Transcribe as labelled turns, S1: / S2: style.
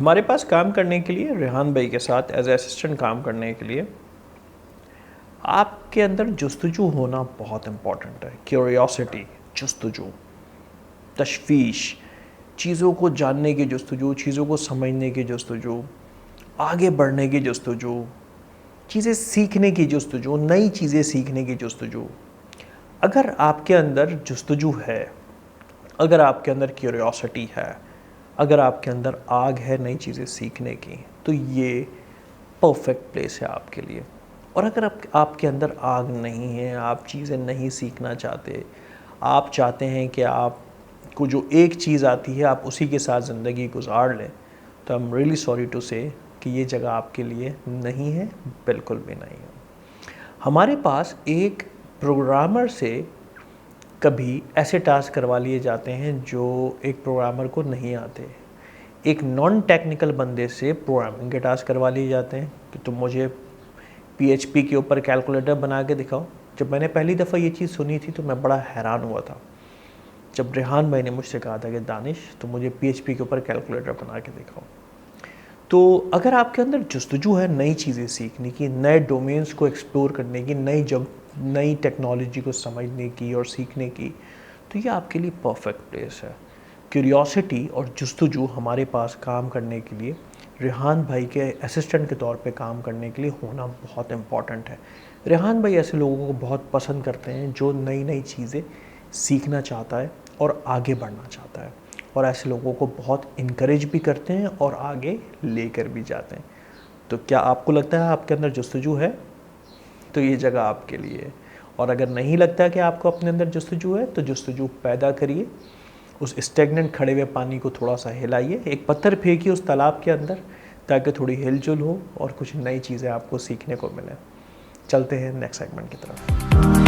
S1: हमारे पास काम करने के लिए रेहान भाई के साथ एज असिस्टेंट काम करने के लिए आपके अंदर जुस्तजू होना बहुत इम्पॉर्टेंट है। क्यूरियोसिटी, जुस्तजू, तशवीश, चीज़ों को जानने की जुस्तजू, चीज़ों को समझने की जुस्तजू, आगे बढ़ने की जुस्तजू, चीज़ें सीखने की जुस्तजू, नई चीज़ें सीखने की जुस्तजू। अगर आपके अंदर जुस्तजू है, अगर आपके अंदर क्यूरियोसिटी है, अगर आपके अंदर आग है नई चीज़ें सीखने की, तो ये परफेक्ट प्लेस है आपके लिए। और अगर आपके अंदर आग नहीं है, आप चीज़ें नहीं सीखना चाहते, आप चाहते हैं कि आपको जो एक चीज़ आती है आप उसी के साथ ज़िंदगी गुजार लें, तो I am really sorry to say कि ये जगह आपके लिए नहीं है, बिल्कुल भी नहीं है। हमारे पास एक प्रोग्रामर से कभी ऐसे टास्क करवा लिए जाते हैं जो एक प्रोग्रामर को नहीं आते। एक नॉन टेक्निकल बंदे से प्रोग्रामिंग के टास्क करवा लिए जाते हैं कि तुम मुझे पीएचपी के ऊपर कैलकुलेटर बना के दिखाओ। जब मैंने पहली दफ़ा ये चीज़ सुनी थी तो मैं बड़ा हैरान हुआ था, जब रेहान भाई ने मुझसे कहा था कि दानिश तुम मुझे पीएचपी के ऊपर कैलकुलेटर बना के दिखाओ। तो अगर आपके अंदर जुस्तजू है नई चीज़ें सीखने की, नए डोमेन्स को एक्सप्लोर करने की, नई टेक्नोलॉजी को समझने की और सीखने की, तो ये आपके लिए परफेक्ट प्लेस है। क्यूरियोसिटी और जुस्तजू हमारे पास काम करने के लिए, रेहान भाई के असिस्टेंट के तौर पे काम करने के लिए होना बहुत इम्पॉर्टेंट है। रेहान भाई ऐसे लोगों को बहुत पसंद करते हैं जो नई नई चीज़ें सीखना चाहता है और आगे बढ़ना चाहता है, और ऐसे लोगों को बहुत इनकरेज भी करते हैं और आगे लेकर भी जाते हैं। तो क्या आपको लगता है आपके अंदर जुस्तजू है? तो ये जगह आपके लिए है। और अगर नहीं लगता कि आपको अपने अंदर जुस्तजू है, तो जुस्तजू पैदा करिए। उस स्टेगनेंट खड़े हुए पानी को थोड़ा सा हिलाइए, एक पत्थर फेंकिए उस तालाब के अंदर, ताकि थोड़ी हिलजुल हो और कुछ नई चीज़ें आपको सीखने को मिलें। चलते हैं नेक्स्ट सेगमेंट की तरफ।